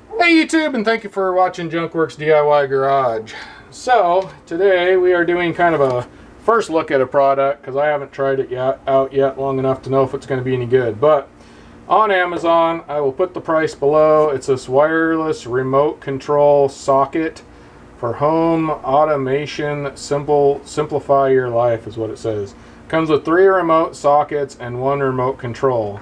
Hey YouTube, and thank you for watching Junkworks DIY Garage. So today we are doing kind of a first look at a product because I haven't tried it out yet long enough to know if it's going to be any good. But on Amazon, I will put the price below. It's this wireless remote control socket for home automation. Simplify your life is what it says. Comes with 3 remote sockets and 1 remote control.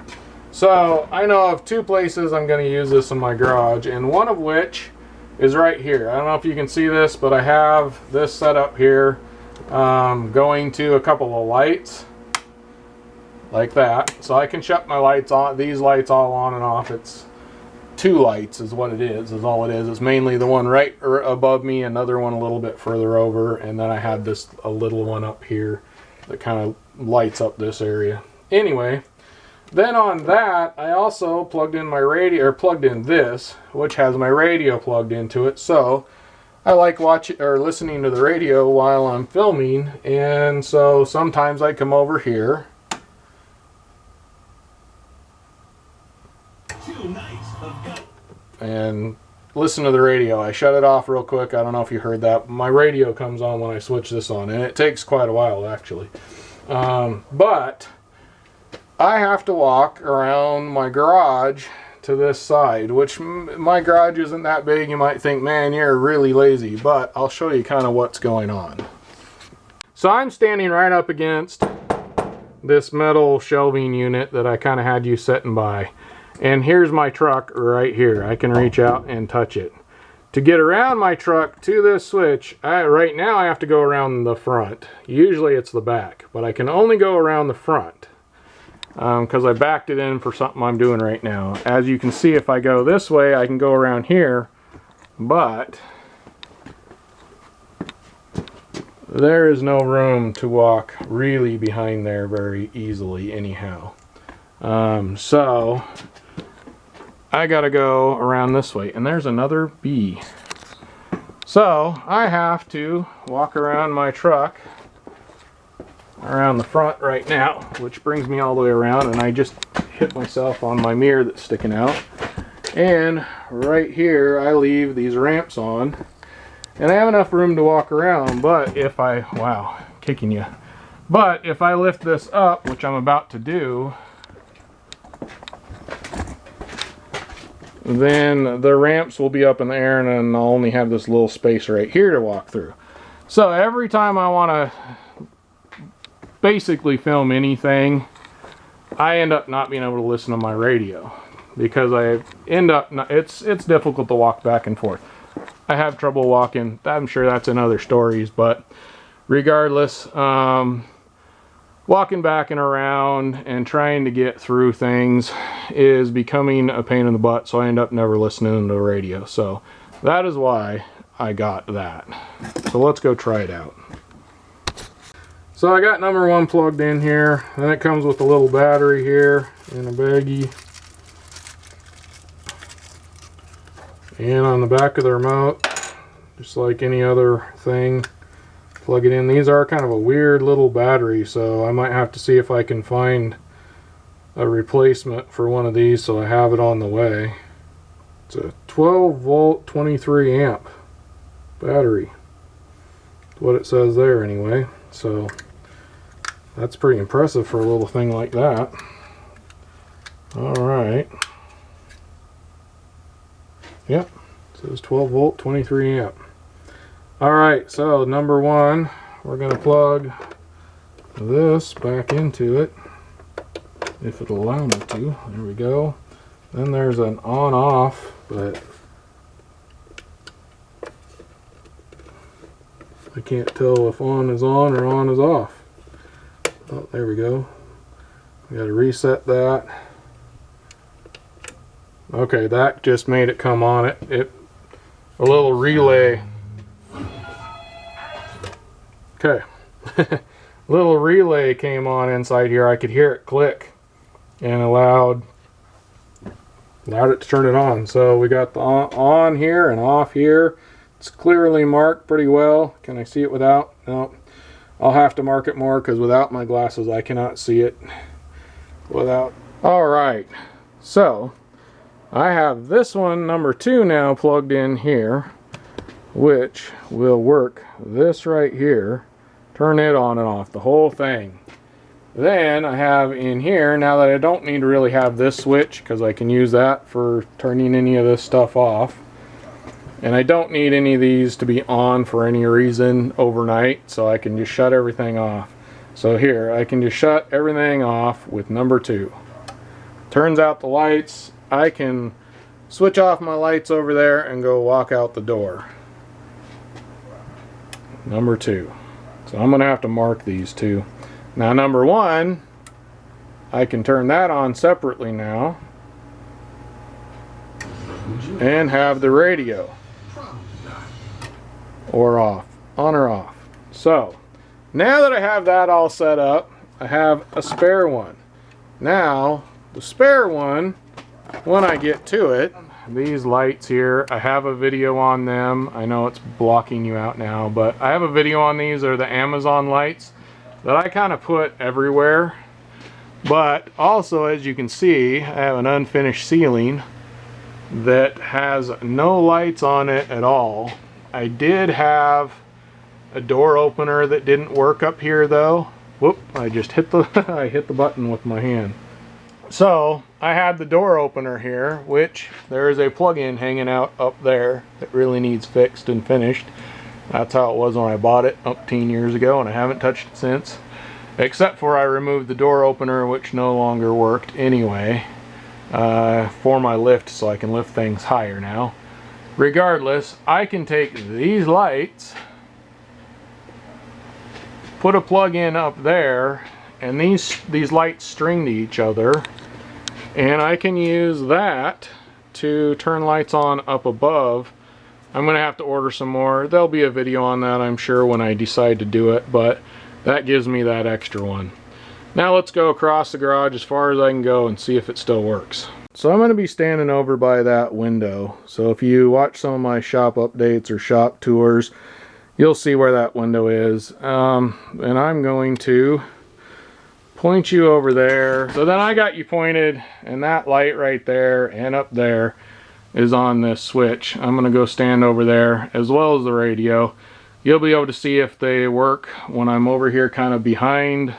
So I know of 2 places I'm going to use this in my garage, and one of which is right here. I don't know if you can see this, but I have this set up here going to a couple of lights like that. So I can shut my lights on, these lights all on and off. It's 2 lights is what it is all it is. It's mainly the one right above me, another one a little bit further over, and then I had this a little one up here that kind of lights up this area. Anyway, then on that, I also plugged in my radio, or plugged in this, which has my radio plugged into it. So I like watching or listening to the radio while I'm filming, and so sometimes I come over here and listen to the radio. I shut it off real quick. I don't know if you heard that. My radio comes on when I switch this on, and it takes quite a while actually. But I have to walk around my garage to this side, which my garage isn't that big. You might think, man, you're really lazy, but I'll show you kind of what's going on. So I'm standing right up against this metal shelving unit that I kind of had you sitting by. And here's my truck right here. I can reach out and touch it. To get around my truck to this switch, right now I have to go around the front. Usually it's the back, but I can only go around the front. Because I backed it in for something I'm doing right now. As you can see, if I go this way, I can go around here, but there is no room to walk really behind there very easily anyhow. So I gotta go around this way, and there's another bee. So I have to walk around my truck around the front right now, which brings me all the way around, and I just hit myself on my mirror that's sticking out. And right here I leave these ramps on, and I have enough room to walk around. But if I, wow, kicking you, but if I lift this up, which I'm about to do, then the ramps will be up in the air, and then I'll only have this little space right here to walk through. So every time I want to basically film anything, I end up not being able to listen to my radio because I end up it's difficult to walk back and forth. I have trouble walking. I'm sure that's in other stories, but regardless, walking back and around and trying to get through things is becoming a pain in the butt, so I end up never listening to the radio. So that is why I got that. So let's go try it out. So I got number 1 plugged in here, and it comes with a little battery here in a baggie. And on the back of the remote, just like any other thing, plug it in. These are kind of a weird little battery, so I might have to see if I can find a replacement for one of these so I have it on the way. It's a 12 volt 23 amp battery. That's what it says there anyway. So that's pretty impressive for a little thing like that. Alright. Yep. It says 12 volt 23 amp. Alright, so number 1, we're going to plug this back into it, if it'll allow me to. There we go. Then there's an on-off, but I can't tell if on is on or on is off. Oh, there we go. We got to reset that. Okay, that just made it come on. A little relay. Okay. Little relay came on inside here. I could hear it click and allowed it to turn it on. So we got the on here and off here. It's clearly marked pretty well. Can I see it without? No. I'll have to mark it more because without my glasses I cannot see it without. Alright, so I have this one, number 2, now plugged in here, which will work this right here. Turn it on and off, the whole thing. Then I have in here, now that I don't need to really have this switch because I can use that for turning any of this stuff off. And I don't need any of these to be on for any reason overnight, so I can just shut everything off. So here, I can just shut everything off with number 2. Turns out the lights. I can switch off my lights over there and go walk out the door. Number 2. So I'm going to have to mark these two. Now number 1, I can turn that on separately now and have the radio or off, on or off. So now that I have that all set up, I have a spare one. Now the spare one, when I get to it, these lights here, I have a video on them. I know it's blocking you out now, but I have a video on these. They're the Amazon lights that I kind of put everywhere. But also, as you can see, I have an unfinished ceiling that has no lights on it at all. I did have a door opener that didn't work up here though. Whoop, I just hit the I hit the button with my hand. So I had the door opener here, which there is a plug-in hanging out up there that really needs fixed and finished. That's how it was when I bought it 18 years ago, and I haven't touched it since. Except for I removed the door opener, which no longer worked anyway, for my lift, so I can lift things higher now. Regardless, I can take these lights, put a plug-in up there, and these lights string to each other, and I can use that to turn lights on up above. I'm gonna have to order some more. There'll be a video on that, I'm sure, when I decide to do it, but that gives me that extra one. Now let's go across the garage as far as I can go and see if it still works. So I'm going to be standing over by that window. So if you watch some of my shop updates or shop tours, you'll see where that window is. And I'm going to point you over there. So then I got you pointed, and that light right there and up there is on this switch. I'm going to go stand over there as well as the radio. You'll be able to see if they work when I'm over here kind of behind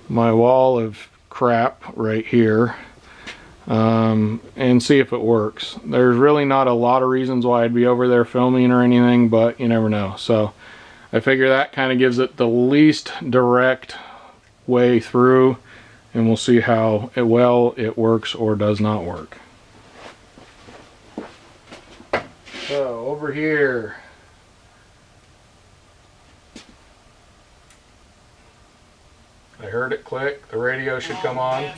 my wall of crap right here, and see if it works. There's really not a lot of reasons why I'd be over there filming or anything, but you never know. So I figure that kind of gives it the least direct way through, and we'll see how well it works or does not work. So over here, I heard it click. The radio should come on.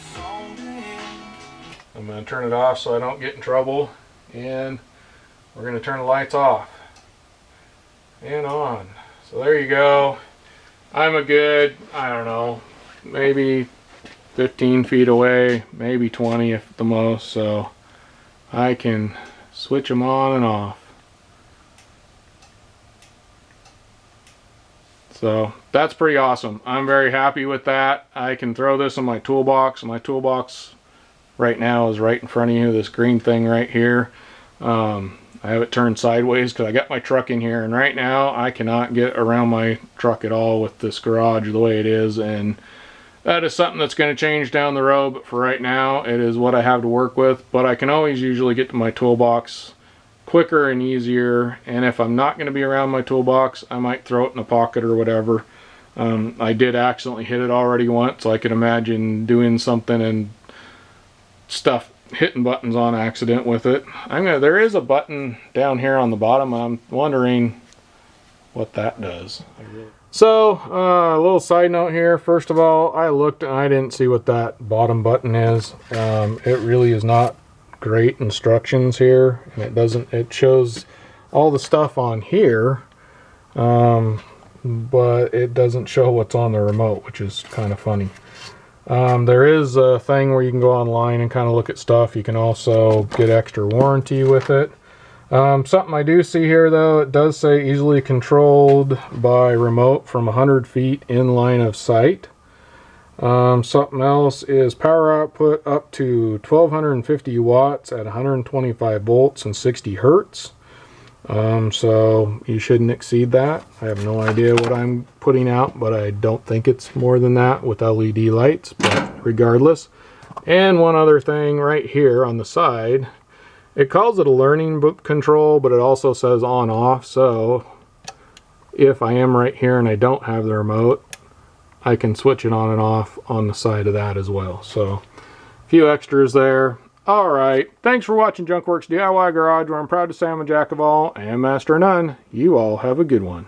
I'm going to turn it off so I don't get in trouble, and we're going to turn the lights off and on. So there you go. I'm a good, I don't know, maybe 15 feet away, maybe 20 at the most, so I can switch them on and off. So that's pretty awesome. I'm very happy with that. I can throw this in my toolbox. My toolbox right now is right in front of you, this green thing right here. I have it turned sideways because I got my truck in here, and right now I cannot get around my truck at all with this garage the way it is, and that is something that's going to change down the road, but for right now it is what I have to work with. But I can always usually get to my toolbox quicker and easier, and if I'm not going to be around my toolbox, I might throw it in a pocket or whatever. I did accidentally hit it already once, so I could imagine doing something and stuff, hitting buttons on accident with it. There is a button down here on the bottom. I'm wondering what that does. So a little side note here. First of all, I looked and I didn't see what that bottom button is. It really is not great instructions here, and it shows all the stuff on here, but it doesn't show what's on the remote, which is kind of funny. There is a thing where you can go online and kind of look at stuff. You can also get extra warranty with it. Something I do see here though, it does say easily controlled by remote from 100 feet in line of sight. Something else is power output up to 1250 watts at 125 volts and 60 hertz. So you shouldn't exceed that. I have no idea what I'm putting out, but I don't think it's more than that with LED lights, but regardless. And one other thing right here on the side, it calls it a learning book control, but it also says on off. So if I am right here and I don't have the remote, I can switch it on and off on the side of that as well. So a few extras there. Alright, thanks for watching Junkworks DIY Garage, where I'm proud to say I'm a jack of all and master of none. You all have a good one.